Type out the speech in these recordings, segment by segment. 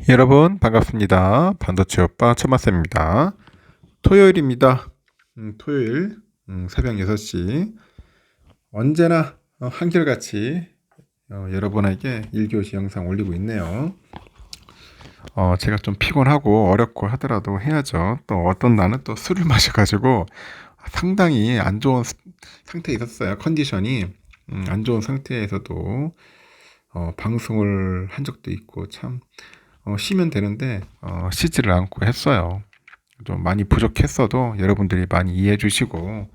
여러분 반갑습니다. 반도체 오빠 천마쌤입니다. 토요일입니다. 토요일 새벽 6시 언제나 한결같이 여러분에게 1교시 영상 올리고 있네요. 제가 좀 피곤하고 어렵고 하더라도 해야죠. 또 어떤 날은 또 술을 마셔가지고 상당히 안 좋은 상태에 있었어요. 컨디션이 안 좋은 상태에서도 방송을 한 적도 있고 참 쉬면 되는데 쉬지를 않고 했어요. 좀 많이 부족했어도 여러분들이 많이 이해해 주시고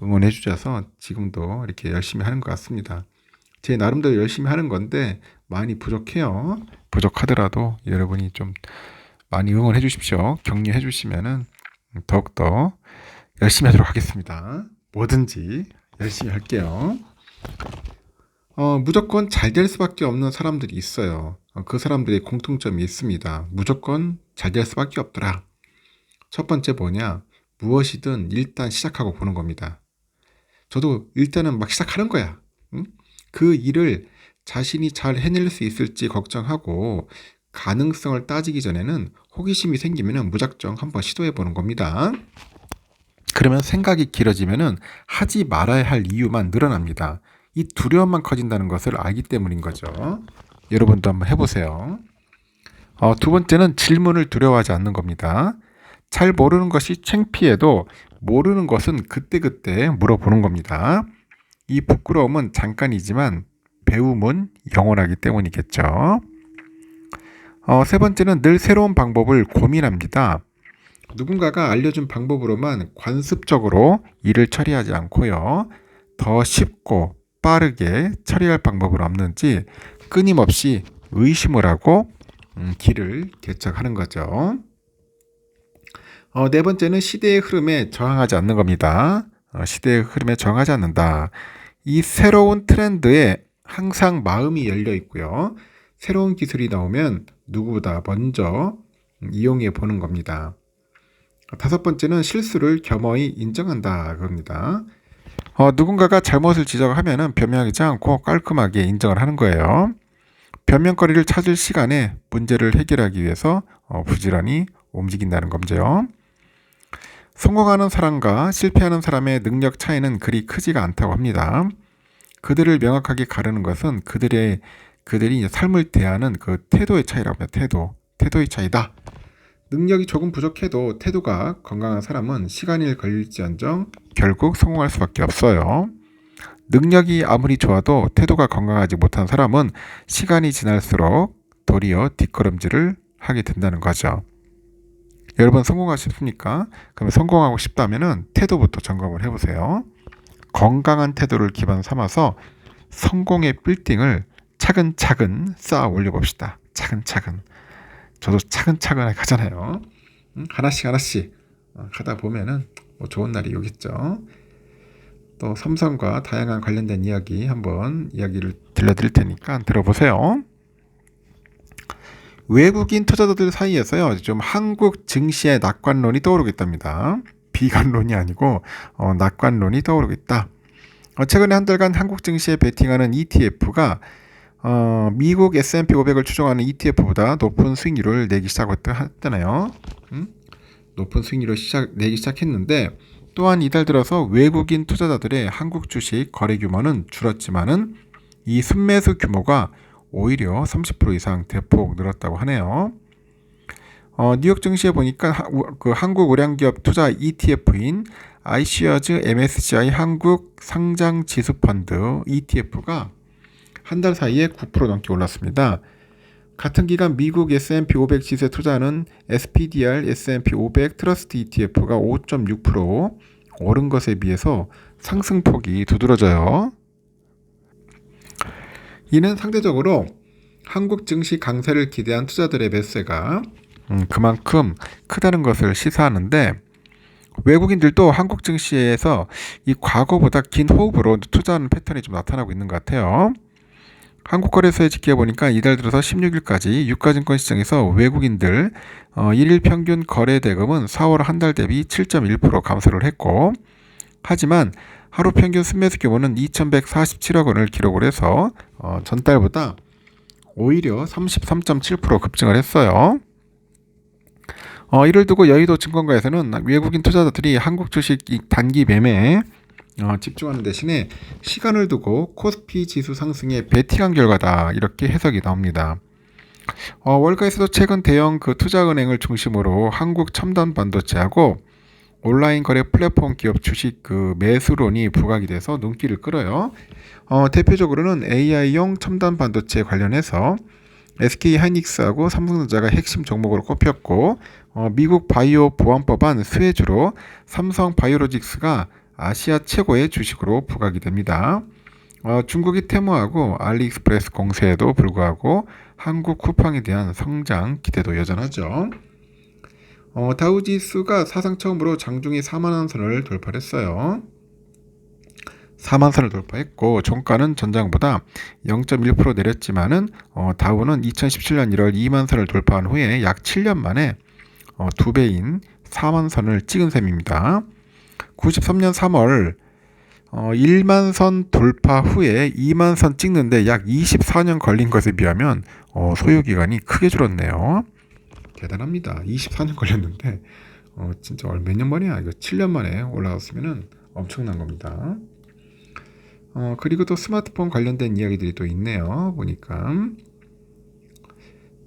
응원해 주셔서 지금도 이렇게 열심히 하는 것 같습니다. 제 나름대로 열심히 하는 건데 많이 부족해요. 부족하더라도 여러분이 좀 많이 응원해 주십시오. 격려해 주시면은 더욱더 열심히 하도록 하겠습니다. 뭐든지 열심히 할게요. 무조건 잘 될 수밖에 없는 사람들이 있어요. 그 사람들의 공통점이 있습니다. 무조건 잘 될 수밖에 없더라. 첫 번째 뭐냐? 무엇이든 일단 시작하고 보는 겁니다. 저도 일단은 막 시작하는 거야. 응? 그 일을 자신이 잘 해낼 수 있을지 걱정하고 가능성을 따지기 전에는 호기심이 생기면 무작정 한번 시도해 보는 겁니다. 그러면 생각이 길어지면 하지 말아야 할 이유만 늘어납니다. 이 두려움만 커진다는 것을 알기 때문인 거죠. 여러분도 한번 해보세요. 두 번째는 질문을 두려워하지 않는 겁니다. 잘 모르는 것이 창피해도 모르는 것은 그때그때 물어보는 겁니다. 이 부끄러움은 잠깐이지만 배움은 영원하기 때문이겠죠. 세 번째는 늘 새로운 방법을 고민합니다. 누군가가 알려준 방법으로만 관습적으로 일을 처리하지 않고요. 더 쉽고 빠르게 처리할 방법은 없는지 끊임없이 의심을 하고 길을 개척하는 거죠. 네 번째는 시대의 흐름에 저항하지 않는 겁니다. 시대의 흐름에 저항하지 않는다. 이 새로운 트렌드에 항상 마음이 열려 있고요. 새로운 기술이 나오면 누구보다 먼저 이용해 보는 겁니다. 다섯 번째는 실수를 겸허히 인정한다 겁니다. 누군가가 잘못을 지적하면 변명하지 않고 깔끔하게 인정을 하는 거예요. 변명거리를 찾을 시간에 문제를 해결하기 위해서 부지런히 움직인다는 거죠. 성공하는 사람과 실패하는 사람의 능력 차이는 그리 크지가 않다고 합니다. 그들을 명확하게 가르는 것은 그들이 삶을 대하는 그 태도의 차이라고 합니다. 태도의 차이다. 능력이 조금 부족해도 태도가 건강한 사람은 시간이 걸릴지언정 결국 성공할 수밖에 없어요. 능력이 아무리 좋아도 태도가 건강하지 못한 사람은 시간이 지날수록 도리어 뒷걸음질을 하게 된다는 거죠. 여러분 성공하고 싶습니까? 그럼 성공하고 싶다면 태도부터 점검을 해보세요. 건강한 태도를 기반 삼아서 성공의 빌딩을 차근차근 쌓아 올려봅시다. 차근차근. 저도 차근차근 가잖아요. 하나씩 하다 보면은 뭐 좋은 날이 오겠죠. 또 삼성과 다양한 관련된 이야기 한번 이야기를 들려드릴 테니까 들어보세요. 외국인 투자자들 사이에서요 좀 한국 증시의 낙관론이 떠오르고 있답니다. 비관론이 아니고 낙관론이 떠오르고 있다. 최근에 한 달간 한국 증시에 베팅하는 ETF가 미국 S&P 500을 추종하는 ETF보다 높은 수익률을 내기 시작했잖아요. 높은 수익률을 내기 시작했는데 또한 이달 들어서 외국인 투자자들의 한국 주식 거래 규모는 줄었지만은 이 순매수 규모가 오히려 30% 이상 대폭 늘었다고 하네요. 뉴욕 증시에 보니까 그 한국 우량기업 투자 ETF인 iShares MSCI 한국 상장 지수 펀드 ETF가 한 달 사이에 9% 넘게 올랐습니다. 같은 기간 미국 S&P 500 지수에 투자하는 SPDR S&P 500 트러스트 ETF가 5.6% 오른 것에 비해서 상승폭이 두드러져요. 이는 상대적으로 한국 증시 강세를 기대한 투자들의 매수세가 그만큼 크다는 것을 시사하는데 외국인들도 한국 증시에서 이 과거보다 긴 호흡으로 투자하는 패턴이 좀 나타나고 있는 것 같아요. 한국거래소에 지켜보니까 이달 들어서 16일까지 유가증권 시장에서 외국인들 1일 평균 거래 대금은 4월 한 달 대비 7.1% 감소를 했고 하지만 하루 평균 순매수 규모는 2,147억 원을 기록을 해서 전달보다 오히려 33.7% 급증을 했어요. 이를 두고 여의도 증권가에서는 외국인 투자자들이 한국 주식 단기 매매에 집중하는 대신에 시간을 두고 코스피 지수 상승에 베팅한 결과다, 이렇게 해석이 나옵니다. 월가에서도 최근 대형 투자은행을 중심으로 한국 첨단 반도체하고 온라인 거래 플랫폼 기업 주식 매수론이 부각이 돼서 눈길을 끌어요. 대표적으로는 AI용 첨단 반도체 관련해서 SK 하이닉스하고 삼성전자가 핵심 종목으로 꼽혔고, 미국 바이오 보안법안 수혜주로 삼성 바이오로직스가 아시아 최고의 주식으로 부각이 됩니다. 중국이 테무하고 알리익스프레스 공세에도 불구하고 한국 쿠팡에 대한 성장 기대도 여전하죠. 다우지수가 사상 처음으로 장중에 4만원 선을 돌파했어요. 4만 선을 돌파했고, 종가는 전장보다 0.1% 내렸지만은 다우는 2017년 1월 2만 선을 돌파한 후에 약 7년 만에 2배인 4만 선을 찍은 셈입니다. 93년 3월 1만 선 돌파 후에 2만 선 찍는데 약 24년 걸린 것에 비하면 소요 기간이 크게 줄었네요. 대단합니다. 24년 걸렸는데 진짜 몇 년 만이야? 이거 7년 만에 올라왔으면은 엄청난 겁니다. 그리고 또 스마트폰 관련된 이야기들이 또 있네요. 보니까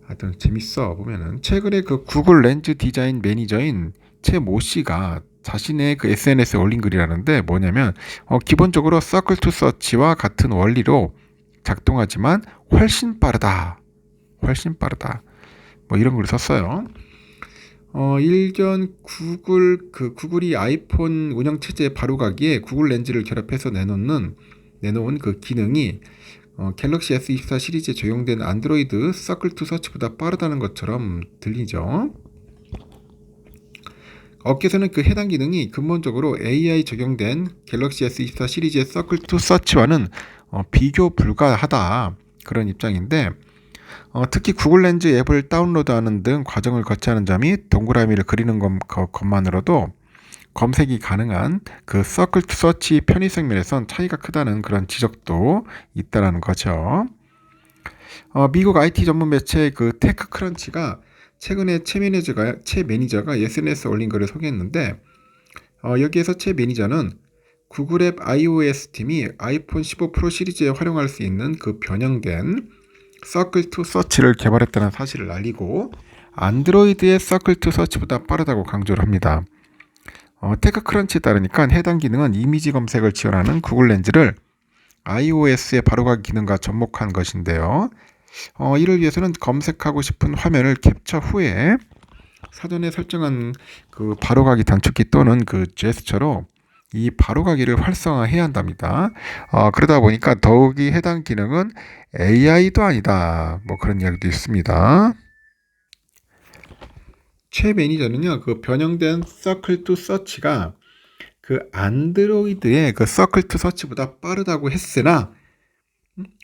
하여튼 재밌어. 보면은 최근에 구글 렌즈 디자인 매니저인 최모 씨가 자신의 SNS에 올린 글이라는데, 뭐냐면 기본적으로 서클 투 서치와 같은 원리로 작동하지만 훨씬 빠르다. 뭐 이런 글을 썼어요. 일견 구글이 아이폰 운영체제에 바로 가기에 구글 렌즈를 결합해서 내놓은 기능이 갤럭시 S24 시리즈에 적용된 안드로이드 서클 투 서치보다 빠르다는 것처럼 들리죠. 업계에서는 해당 기능이 근본적으로 AI 적용된 갤럭시 S24 시리즈의 서클 투 서치와는 비교 불가하다, 그런 입장인데, 특히 구글 렌즈 앱을 다운로드하는 등 과정을 거쳐야 하는 점이 동그라미를 그리는 것만으로도 검색이 가능한 서클 투 서치 편의성 면에선 차이가 크다는 그런 지적도 있다는 거죠. 미국 IT 전문 매체 테크크런치가 최근에 최 매니저가 SNS에 올린 글을 소개했는데, 여기에서 최 매니저는 구글 앱 iOS 팀이 아이폰 15 프로 시리즈에 활용할 수 있는 변형된 서클 투 서치를 개발했다는 사실을 알리고, 안드로이드의 서클 투 서치보다 빠르다고 강조를 합니다. 테크크런치에 따르니까 해당 기능은 이미지 검색을 지원하는 구글 렌즈를 iOS의 바로가기 기능과 접목한 것인데요. 이를 위해서는 검색하고 싶은 화면을 캡처 후에 사전에 설정한 바로가기 단축키 또는 제스처로 이 바로가기를 활성화해야 한답니다. 그러다 보니까 더욱이 해당 기능은 AI도 아니다, 뭐 그런 이야기도 있습니다. 최 매니저는요, 변형된 서클 투 서치가 안드로이드의 서클 투 서치보다 빠르다고 했으나,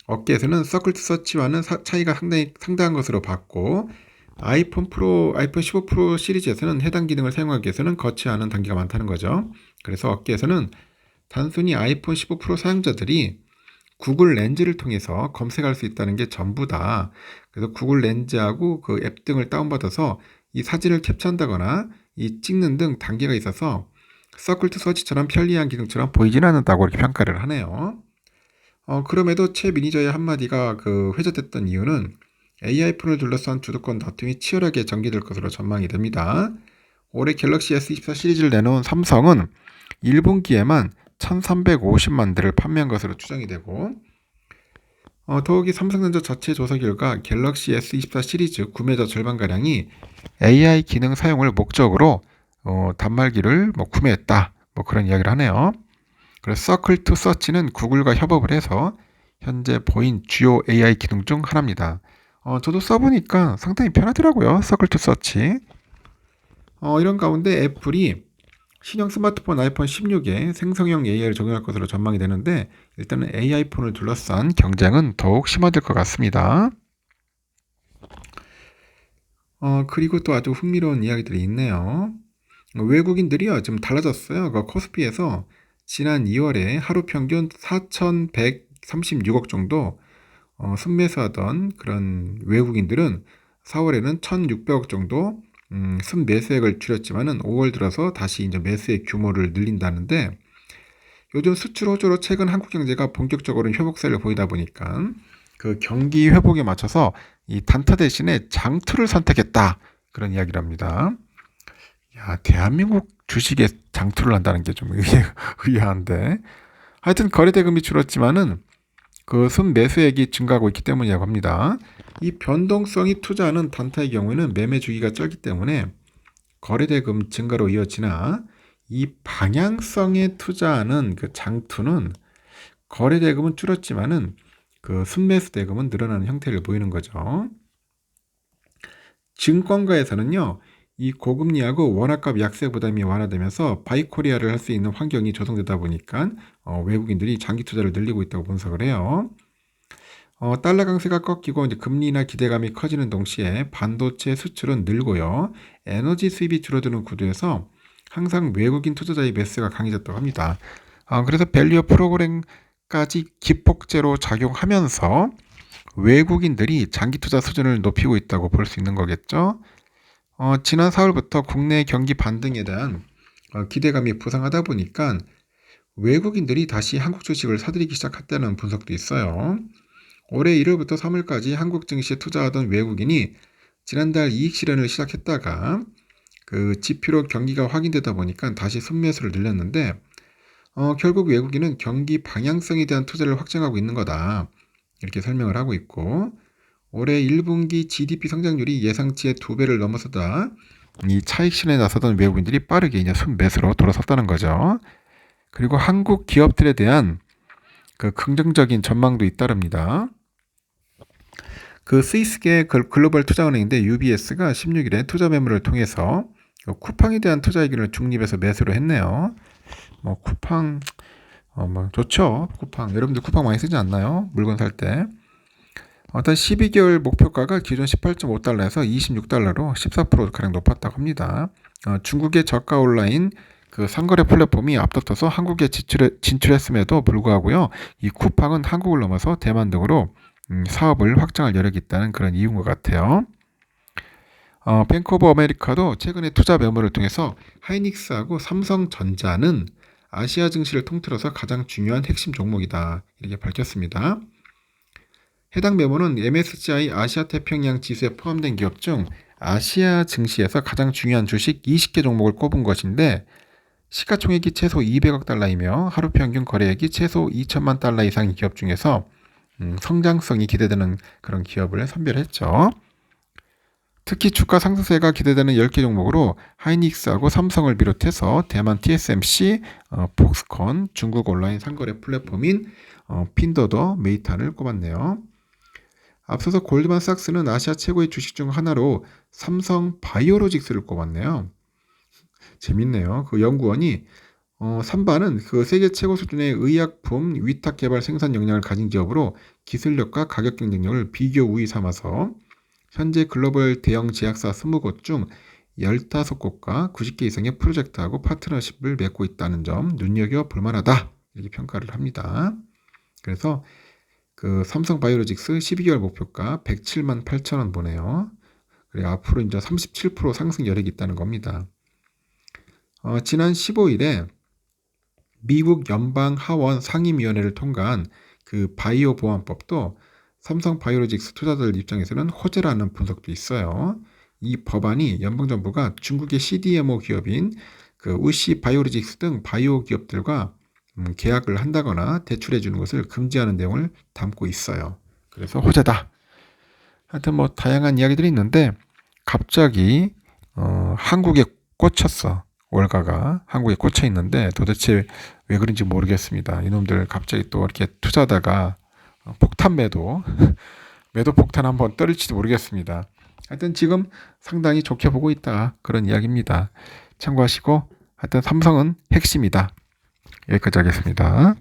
업계에서는 서클 투 서치와는 차이가 상당한 것으로 봤고, 아이폰 15 프로 시리즈에서는 해당 기능을 사용하기 위해서는 거치 않은 단계가 많다는 거죠. 그래서 업계에서는 단순히 아이폰 15 프로 사용자들이 구글 렌즈를 통해서 검색할 수 있다는 게 전부다. 그래서 구글 렌즈하고 앱 등을 다운받아서 이 사진을 캡처한다거나 이 찍는 등 단계가 있어서 서클 투 서치처럼 편리한 기능처럼 보이지는 않는다고 이렇게 평가를 하네요. 그럼에도 최 매니저의 한마디가 회자됐던 이유는 AI폰을 둘러싼 주도권 다툼이 치열하게 전개될 것으로 전망이 됩니다. 올해 갤럭시 S24 시리즈를 내놓은 삼성은 1분기에만 1350만 대를 판매한 것으로 추정이 되고, 더욱이 삼성전자 자체 조사 결과 갤럭시 S24 시리즈 구매자 절반가량이 AI 기능 사용을 목적으로 단말기를 구매했다, 뭐 그런 이야기를 하네요. 그래서 서클 투 서치는 구글과 협업을 해서 현재 보인 주요 AI 기능 중 하나입니다. 저도 써보니까 상당히 편하더라고요, 서클 투 서치. 이런 가운데 애플이 신형 스마트폰 아이폰 16에 생성형 AI를 적용할 것으로 전망이 되는데, 일단은 AI폰을 둘러싼 경쟁은 더욱 심화될 것 같습니다. 그리고 또 아주 흥미로운 이야기들이 있네요. 외국인들이요, 좀 달라졌어요. 코스피에서 지난 2월에 하루 평균 4,136억 정도 순매수하던 그런 외국인들은 4월에는 1,600억 정도 순매수액을 줄였지만은 5월 들어서 다시 이제 매수의 규모를 늘린다는데, 요즘 수출 호조로 최근 한국 경제가 본격적으로 회복세를 보이다 보니까 그 경기 회복에 맞춰서 이 단타 대신에 장투를 선택했다, 그런 이야기를 합니다. 야, 대한민국 주식에 장투를 한다는 게 좀 의아한데, 하여튼 거래대금이 줄었지만은 그 순매수액이 증가하고 있기 때문이라고 합니다. 이 변동성이 투자하는 단타의 경우에는 매매 주기가 짧기 때문에 거래대금 증가로 이어지나, 이 방향성에 투자하는 그 장투는 거래대금은 줄었지만은 그 순매수 대금은 늘어나는 형태를 보이는 거죠. 증권가에서는요, 이 고금리하고 원화값 약세 부담이 완화되면서 바이코리아를 할 수 있는 환경이 조성되다 보니까 외국인들이 장기 투자를 늘리고 있다고 분석을 해요. 달러 강세가 꺾이고 이제 금리나 기대감이 커지는 동시에 반도체 수출은 늘고요. 에너지 수입이 줄어드는 구도에서 항상 외국인 투자자의 매수가 강해졌다고 합니다. 그래서 밸류어 프로그램까지 기폭제로 작용하면서 외국인들이 장기 투자 수준을 높이고 있다고 볼 수 있는 거겠죠. 지난 4월부터 국내 경기 반등에 대한 기대감이 부상하다 보니까 외국인들이 다시 한국 주식을 사들이기 시작했다는 분석도 있어요. 올해 1월부터 3월까지 한국 증시에 투자하던 외국인이 지난달 이익 실현을 시작했다가 그 지표로 경기가 확인되다 보니까 다시 순매수를 늘렸는데, 결국 외국인은 경기 방향성에 대한 투자를 확정하고 있는 거다, 이렇게 설명을 하고 있고, 올해 1분기 GDP 성장률이 예상치의 2배를 넘어서다 이 차익 실현에 나서던 외국인들이 빠르게 이제 순매수로 돌아섰다는 거죠. 그리고 한국 기업들에 대한 그 긍정적인 전망도 잇따릅니다. 그 스위스계 글로벌 투자은행인데 UBS가 16일에 투자 매물을 통해서 쿠팡에 대한 투자 의견을 중립해서 매수를 했네요. 쿠팡 좋죠. 쿠팡, 여러분들 쿠팡 많이 쓰지 않나요? 물건 살 때. 일단 12개월 목표가가 기존 18.5달러에서 26달러로 14%가량 높았다고 합니다. 중국의 저가 온라인 그 상거래 플랫폼이 앞다퉈서 한국에 진출했음에도 불구하고요, 이 쿠팡은 한국을 넘어서 대만 등으로 사업을 확장할 여력이 있다는 그런 이유인 것 같아요. 뱅크 오브 아메리카도 최근에 투자 매물을 통해서 하이닉스하고 삼성전자는 아시아 증시를 통틀어서 가장 중요한 핵심 종목이다, 이렇게 밝혔습니다. 해당 매물은 MSCI 아시아 태평양 지수에 포함된 기업 중 아시아 증시에서 가장 중요한 주식 20개 종목을 꼽은 것인데, 시가총액이 최소 200억 달러이며 하루 평균 거래액이 최소 2천만 달러 이상의 기업 중에서 성장성이 기대되는 그런 기업을 선별했죠. 특히 주가 상승세가 기대되는 10개 종목으로 하이닉스하고 삼성을 비롯해서 대만 TSMC, 폭스콘, 중국 온라인 상거래 플랫폼인 핀더더 메이탄을 꼽았네요. 앞서서 골드만삭스는 아시아 최고의 주식 중 하나로 삼성 바이오로직스를 꼽았네요. 재밌네요. 그 연구원이 삼바는 그 세계 최고 수준의 의약품 위탁 개발 생산 역량을 가진 기업으로 기술력과 가격 경쟁력을 비교 우위 삼아서 현재 글로벌 대형 제약사 20곳 중 15곳과 90개 이상의 프로젝트하고 파트너십을 맺고 있다는 점 눈여겨볼 만하다, 이렇게 평가를 합니다. 그래서 그 삼성 바이오로직스 12개월 목표가 107만 8천 원 보네요. 그리고 앞으로 이제 37% 상승 여력이 있다는 겁니다. 지난 15일에 미국 연방하원 상임위원회를 통과한 그 바이오 보안법도 삼성 바이오로직스 투자자들 입장에서는 호재라는 분석도 있어요. 이 법안이 연방정부가 중국의 CDMO 기업인 그 우시 바이오로직스 등 바이오 기업들과 계약을 한다거나 대출해 주는 것을 금지하는 내용을 담고 있어요. 그래서 호재다. 하여튼 다양한 이야기들이 있는데, 갑자기 한국에 꽂혔어. 월가가 한국에 꽂혀 있는데 도대체 왜 그런지 모르겠습니다. 이놈들 갑자기 또 이렇게 투자하다가 폭탄 매도 폭탄 한번 떨릴지도 모르겠습니다. 하여튼 지금 상당히 좋게 보고 있다, 그런 이야기입니다. 참고하시고, 하여튼 삼성은 핵심이다. 여기까지 하겠습니다.